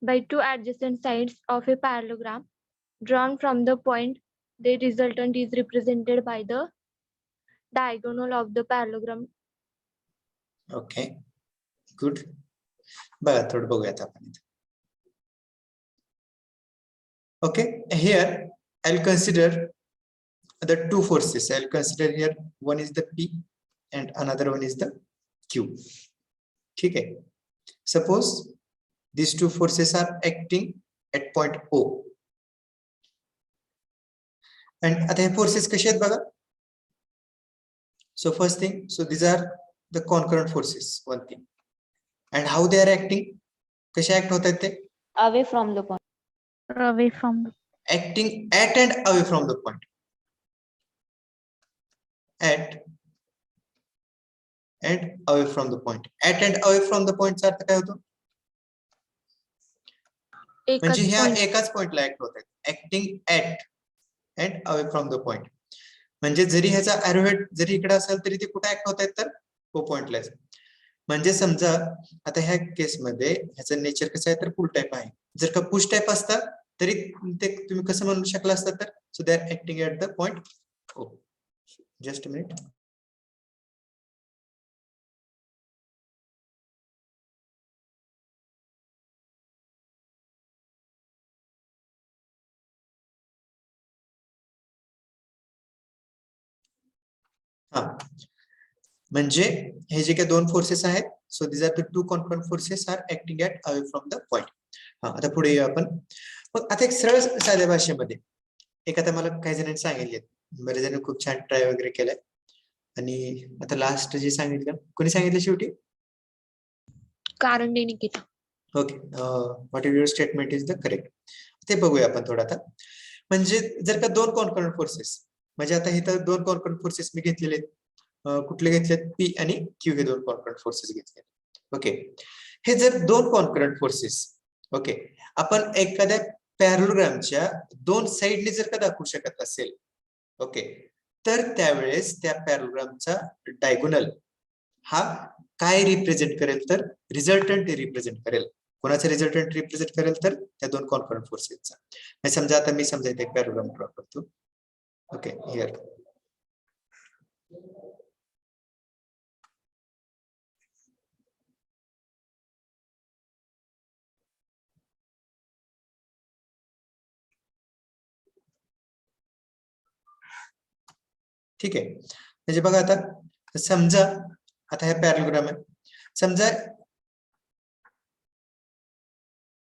[SPEAKER 8] by two adjacent sides of a parallelogram drawn from the point, the resultant is represented by the diagonal of the parallelogram.
[SPEAKER 1] Okay, good. बघा थोडं बघूयात आपण. Okay, here I'll consider the two forces. I'll consider here one is the P and another one is the Q. ठीक है. Suppose these two forces are acting at point O. And आता हे forces कसे आहेत बघा. So first thing, so these are the concurrent forces, one thing. And how they are acting? कसे act होत आहेत ते?
[SPEAKER 2] Away from the point.
[SPEAKER 3] Away from the
[SPEAKER 1] Acting at and away from the point. At and away from the point. At and away from the point चा अर्थ काय होतो? म्हणजे ह्या एकाच पॉइंटला ऍक्ट होत आहेत. Acting at and away from the point. म्हणजे जरी ह्याचा एरोहेड जरी इकडे असेल तरी ते कुठे ऍक्ट होत आहेत तर तो पॉइंटला. म्हणजे समजा आता ह्या केसमध्ये ह्याचं नेचर कसं आहे तर पुल टाईप आहे. जर का पुश टाईप असता तरी ते तुम्ही कसं म्हणू शकला असता तर so they are acting at the point O. Just a minute. हा म्हणजे हे जे काही दोन फोर्सेस आहेत so these are the two concurrent forces are acting at away from the point. हा आता पुढे येऊ आपण. मग आता एक सरळ साध्या भाषेमध्ये एक आता मला काही जणांनी सांगितले, बरेच जण खूप छान ट्राय वगैरे केलाय. आणि आता लास्ट जे सांगितलं कोणी सांगितलं शेवटी?
[SPEAKER 8] कारण Nikita.
[SPEAKER 1] Okay, what your statement is the correct. ते बघूया आपण थोडं आता. म्हणजे जर का दोन कॉन्करंट फोर्सेस, म्हणजे आता इथं दोन कॉन्करंट फोर्सेस मी घेतलेले आहेत. कुठले घेतलेत? पी आणि क्यू हे दोन कॉन्करंट फोर्सेस घेतले. ओके, हे जर दोन कॉन्करंट फोर्सेस, ओके, आपण एखाद्या पॅरलोग्रामच्या दोन साइडने जर का दाखवू शकत असेल, ओके, तर त्यावेळेस त्या पॅरलोग्रामचा डायगोनल हा काय रिप्रेझेंट करेल, तर रिझल्टंट रिप्रेझेंट करेल. कोणाचा रिझल्टंट रिप्रेझेंट करेल, तर त्या दोन कॉन्करंट फोर्सेसचा. समजा आता मी समजा इथे एक पॅरलोग्राम ड्रॉ करतो. ओके, हिअर ठीक आहे. म्हणजे बघा आता समजा आता हे पॅरलोग्राम आहे. समजा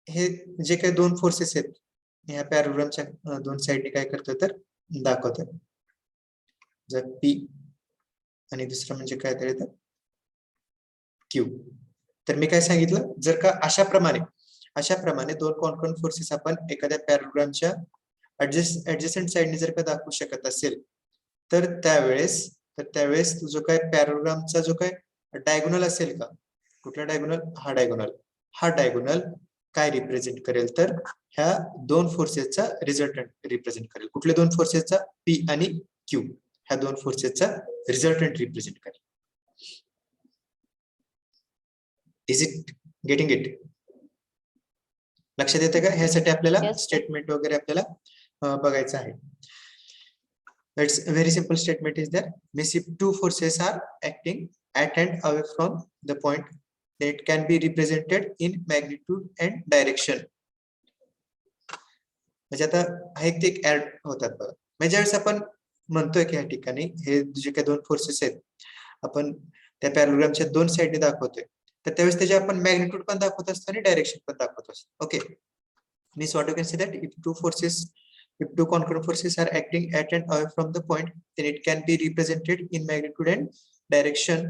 [SPEAKER 1] हे जे काही दोन फोर्सेस आहेत ह्या पॅरलोग्रामच्या दोन साइडने काय करतो तर दाखवतात. जर पी आणि दुसरं म्हणजे काय तर येतं क्यू. तर मी काय सांगितलं, जर का अशा प्रमाणे दोन कॉन्करंट फोर्सेस आपण एखाद्या पॅरलोग्रामच्या ऍडजस्टंट साइडने जर का दाखवू शकत असेल, तर त्यावेळेस जो काय पॅरलोग्रामचा जो काय डायगोनल असेल का, कुठला डायगोनल, हा डायगोनल काय रिप्रेझेंट करेल, तर ह्या दोन फोर्सेसचा रिझल्टंट रिप्रेझेंट करेल. कुठल्या दोन फोर्सेसचा, पी आणि क्यू, ह्या दोन फोर्सेसचा रिझल्टंट रिप्रेझेंट करेल. Is it getting it? लक्षात येते का? ह्यासाठी आपल्याला
[SPEAKER 2] Yes, sir.
[SPEAKER 1] स्टेटमेंट वगैरे आपल्याला बघायचं आहे. It's a very simple statement is there. Means if two forces are acting at and away from the point, then it can be represented in magnitude and direction. म्हणजे आता हे एक add होतात बघा. म्हणजे ज्यावेळेस आपण म्हणतोय की या ठिकाणी हे जे काही दोन फोर्सेस आहेत आपण त्या पॅरलोग्रामच्या दोन साइडने दाखवतोय, तर त्यावेळेस त्याचे आपण मॅग्निट्यूड पण दाखवत असतो आणि डायरेक्शन पण दाखवत असतो. Okay, means what you can say that if two concurrent forces are acting at and away from the point, then it can be represented in magnitude and direction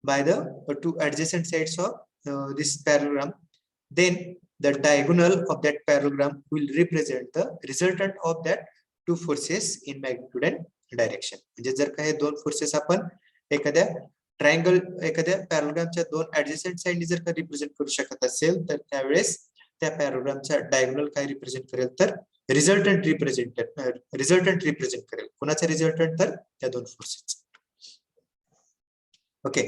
[SPEAKER 1] by the two adjacent sides of this parallelogram. Then the diagonal of that parallelogram will represent the resultant of that two forces in magnitude and direction. म्हणजे जर का हे दोन forces आपण एखाद्या एखाद्या पॅरलोग्रामच्या दोन adjacent साइडने जर का रिप्रेझेंट करू शकत असेल, तर त्यावेळेस त्या पॅरलोग्रामचा डायगोनल काय रिप्रेझेंट करेल, तर रिझल्टंट रिप्रेझेंट करेल. कोणाचा रिझल्टंट, तर त्या दोन forces. Okay,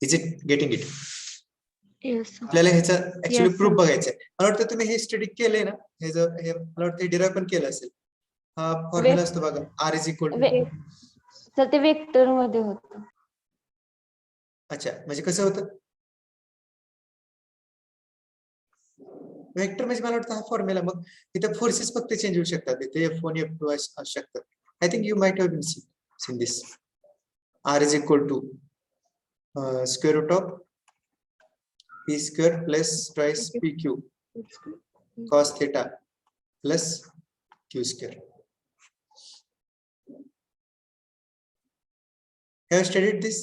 [SPEAKER 1] is it getting it?
[SPEAKER 3] Yes.
[SPEAKER 1] आपल्याला ह्याचा ऍक्च्युअली
[SPEAKER 3] Yes,
[SPEAKER 1] प्रूफ
[SPEAKER 3] sir.
[SPEAKER 1] बघायचं आहे. मला वाटतं तुम्ही हे स्टडी केलंय ना, हे मला वाटतं डिराइव्ह पण केलं असेल. हा फॉर्म्युला असतो बघा, आर इज इक्वल टू.
[SPEAKER 2] तर ते वेक्टर मध्ये होतं.
[SPEAKER 1] अच्छा, म्हणजे कसं होतं वेक्टर, म्हणजे मला वाटतं हा फॉर्म्युला. मग इथे फोर्सेस फक्त चेंज होऊ शकतात. इथे F1 F2 असू शकतात. I think you might have been seen this. R is equal to square root of P square plus twice P Q cos theta plus q square. Have you studied this?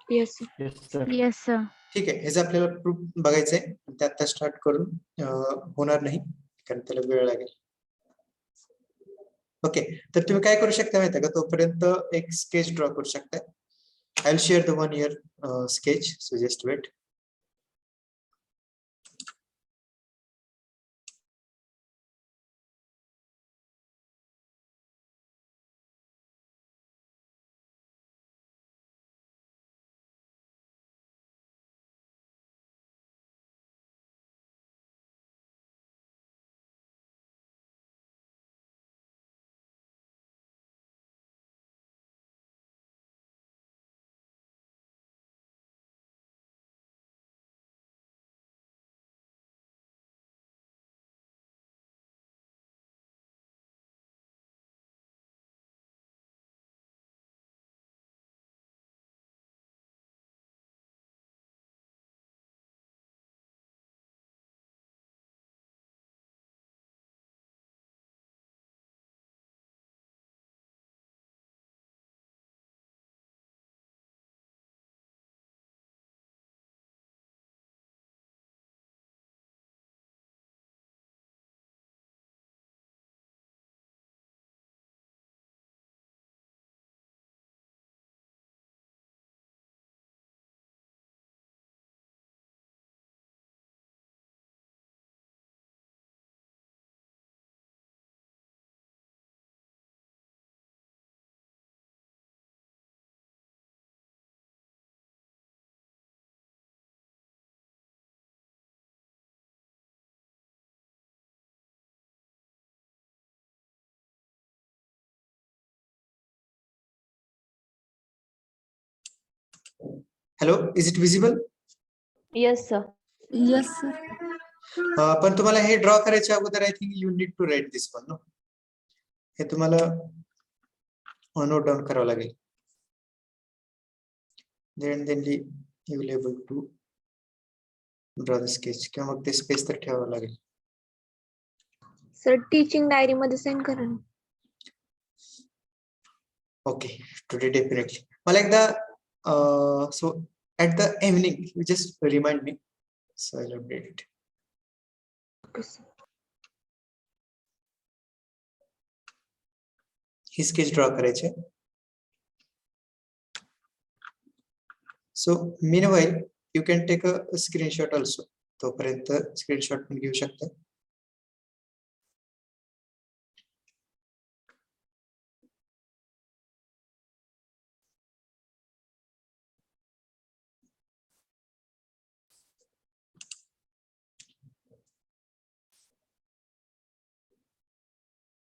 [SPEAKER 3] Yes, sir.
[SPEAKER 5] Yes, sir.
[SPEAKER 3] Yes, sir.
[SPEAKER 1] ठीक आहे, ह्याचा आपल्याला proof बघायचंय. ते आता start करून होणार नाही, कारण त्याला वेळ लागेल. ओके, तर तुम्ही काय करू शकता माहिती का, तोपर्यंत एक स्केच ड्रॉ करू शकता. I will share the 1 year sketch, so just wait. Hello, is it visible?
[SPEAKER 2] Yes, sir.
[SPEAKER 9] Yes, sir.
[SPEAKER 1] पण तुम्हाला हे ड्रॉ करायच्या अगोदर I think you need to write this one, no? हे तुम्हाला नोट डाऊन करावं लागेल. then you will able to draw the sketch किंवा मग ते स्पेस तर ठेवावं लागेल.
[SPEAKER 8] सर टीचिंग डायरी मध्ये सेंड करा ना.
[SPEAKER 1] Okay, today definitely. मला एकदा so at the evening you just remind me, so I'll update it.
[SPEAKER 8] Okay, sir.
[SPEAKER 1] He sketch draw करायचे. So meanwhile you can take a screenshot also. तोपर्यंत screenshot पण घेऊ शकता.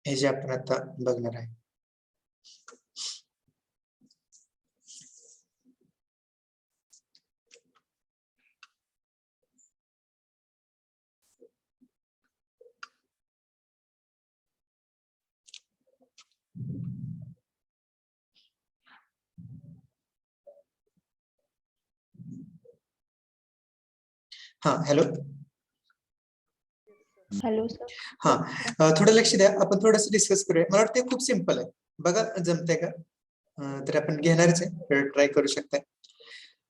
[SPEAKER 1] हे जे आपण आता बघणार आहे. हा, हॅलो.
[SPEAKER 2] Hello, sir.
[SPEAKER 1] हा, थोडं लक्ष द्या. आपण थोडंसं डिस्कस करूया. मला वाटतं खूप सिंपल आहे. बघा जमतंय का? तर आपण घेणारच आहे, ट्राय करू शकताय.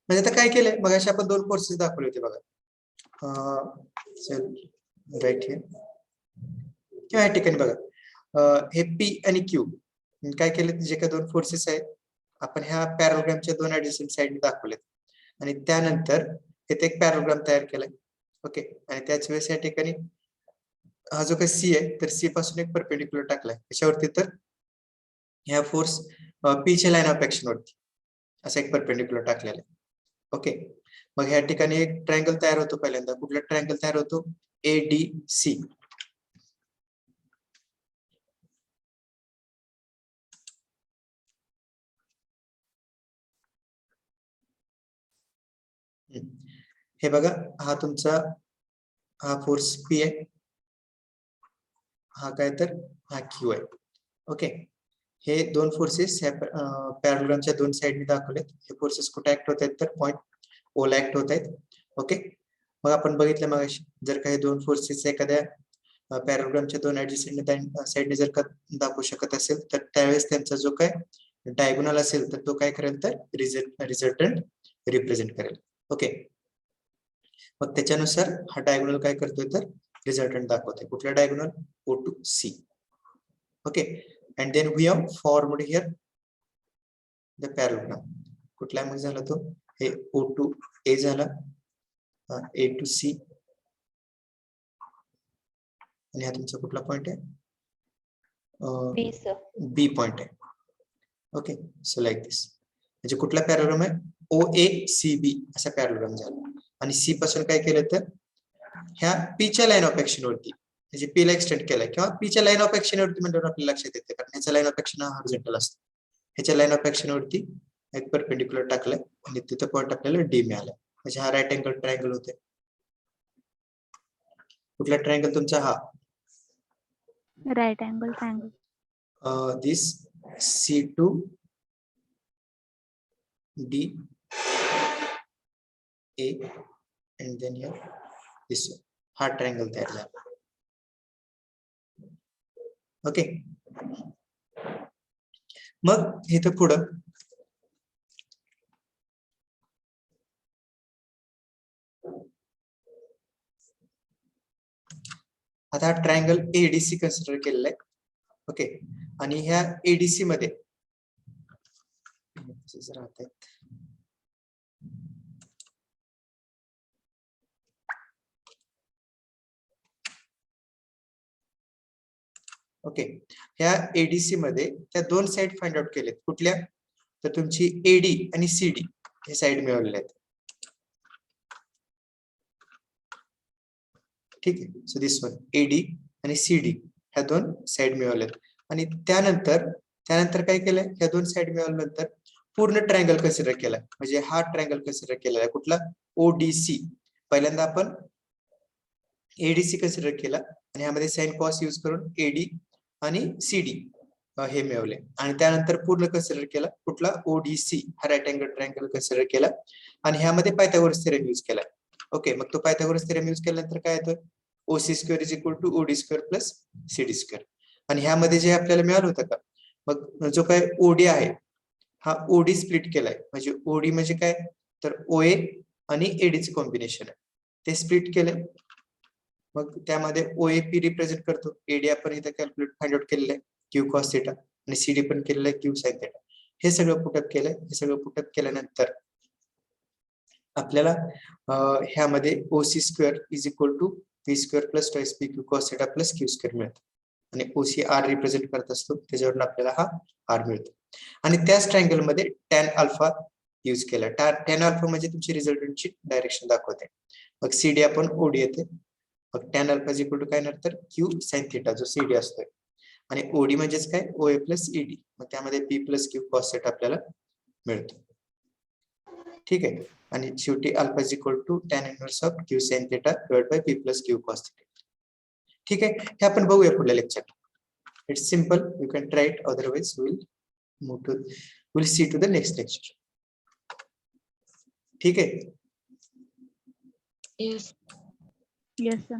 [SPEAKER 1] म्हणजे आता काय केलंय, मग अशा आपण 2 कोर्सेस दाखवले होते बघा. राईट हिअर किंवा या ठिकाणी बघा, हे पी आणि क्यू काय केलं, जे काही 2 फोर्सेस आहेत आपण ह्या पॅराग्रामच्या 2 ऍडजस्टंट साइडने दाखवलेत आणि त्यानंतर इथे एक पॅराग्राम तयार केलाय. ओके, आणि त्याच वेळेस या ठिकाणी हा जो काही सी आहे तर सी पासून एक परपेंडिक्युलर टाकलाय त्याच्यावरती, तर ह्या फोर्स पीच्या लाईन ऑफ ऍक्शन वरती असा एक परपेंडिक्युलर टाकलेला आहे. ओके, मग ह्या ठिकाणी एक ट्रायंगल तयार होतो. पहिल्यांदा कुठला ट्रायंगल तयार होतो? ADC. हे बघा, हा तुमचा हा फोर्स पी आहे, हा काय तर हा क्यू आहे. ओके, हे 2 फोर्सेस पॅराग्रामच्या 2 साइडने दाखवलेत. हे फोर्सेस कुठे ऍक्ट होत आहेत, तर पॉइंट ओ ला ऍक्ट होत आहेत. ओके, मग आपण बघितलं मग जर काही 2 फोर्सेस एखाद्या पॅराग्रामच्या 2 ऍडजस्टंट साइडने जर का दाखवू शकत असेल, तर त्यावेळेस त्यांचा जो काय डायगोनल असेल तर तो काय करेल, तर रिझल्टंट रिप्रेझेंट करेल. ओके, मग त्याच्यानुसार हा डायगोनल काय करतोय, तर रिझल्टंट दाखवतोय. कुठला diagonal? O2C. Okay, and then we have formed here the parallelogram. कुठला मग झाला तो? हे O2A झाला, A to C, आणि हा तुमचा कुठला पॉइंट आहे?
[SPEAKER 2] B, sir.
[SPEAKER 1] बी पॉइंट आहे. ओके, सो लाईक दिस. म्हणजे कुठला पॅराग्राम आहे? OACB असा पॅराग्राम झाला. आणि सी पासून काय केलं, तर ह्या पीच्या लाईन ऑफ ऍक्शन वरती, म्हणजे पी ला एक्सटेंड केलाय किंवा पीच्या लाईन ऑफ ऍक्शन वरती म्हणजे आपल्याला लक्षात येते, कारण ह्याचा लाईन ऑफ ऍक्शन हा हॉरिझॉन्टल असतो. ह्याच्या लाईन ऑफ ऍक्शन वरती एक परपेंडिक्युलर टाकलाय आणि तिथं पॉइंट आपल्याला डी मिळाला. म्हणजे हा राईट अँगल ट्रायंगल होते. कुठला ट्रायंगल तुमचा? हा
[SPEAKER 3] Right angle triangle.
[SPEAKER 1] This C2 D A and then here this one. हा ट्रायंगल तयार झाला. ओके, मग इथं पुढं आता हा ट्रायंगल ADC कन्सिडर केलेला आहे. ओके, आणि ह्या ADC मध्ये राहतात ओके, ह्या ADC मध्ये त्या 2 साइड फाइंड आउट केलेत. कुठल्या? तर तुमची AD आणि CD हे साइड मिळवलेले आहेत. ठीक आहे, सो दिस वन AD आणि CD ह्या 2 साइड मिळवलेत. आणि त्यानंतर काय केलंय, ह्या 2 साइड मिळवल्यानंतर पूर्ण ट्रायंगल कन्सिडर केला, म्हणजे हा ट्रायंगल कन्सिडर केलेला आहे कुठला, ओडीसी. पहिल्यांदा आपण एडीसी कन्सिडर केला आणि ह्यामध्ये साइन कॉस यूज करून एडी आणि सीडी हे मिळवले, आणि त्यानंतर पूर्ण कन्सिडर केला कुठला, ओडीसी हा राईट अँगल ट्रायंगल कन्सिडर केला आणि ह्यामध्ये पायथागोरस थेरम यूज केला. ओके, मग तो पायथागोरस थेरम यूज केल्यानंतर काय येतं, OC square is equal to OD square plus CD square. आणि ह्यामध्ये जे आपल्याला मिळालं होतं का, मग जो काय ओडी आहे हा ओडी स्प्लिट केलाय, म्हणजे ओडी म्हणजे काय, तर ओए आणि एडीचं कॉम्बिनेशन आहे, ते स्प्लिट केलंय. मग त्यामध्ये ओएपी रिप्रेझेंट करतो, एडी आपण इथं कॅल्क्युलेट फाइंड आउट केलेलं आहे क्यू कॉस थिटा, आणि सीडी पण केलेलं आहे क्यू साइन थिटा. हे सगळं पुटअप केलंय. हे सगळं पुटअप केल्यानंतर आपल्याला ह्यामध्ये OC square is equal to P square plus twice P Q cos theta plus Q square मिळतं, आणि ओसी आर रिप्रेझेंट करत असतो, त्याच्यावरून आपल्याला हा आर मिळतो. आणि त्याच ट्रायंगल मध्ये टॅन अल्फा यूज केला. टॅन अल्फा म्हणजे तुमची रिझल्टंटची डायरेक्शन दाखवते. मग सीडी आपण ओडी येते, मग tan alpha is equal to काय नंतर क्यू साइन थिटा जो सीडी असतोय, आणि ओडी म्हणजेच काय, ओए प्लस ईडी, मग त्यामध्ये P plus Q cos theta आपल्याला मिळतो. ठीक आहे, आणि शेवटी alpha is equal to tan inverse of Q sine theta divide by P plus Q cos theta. ठीक आहे, हे आपण बघूया पुढल्या लेक्चरला. It's simple, you can try it, otherwise we'll see to the next lecture. ठीक आहे.
[SPEAKER 3] Yes.
[SPEAKER 6] Yes, sir.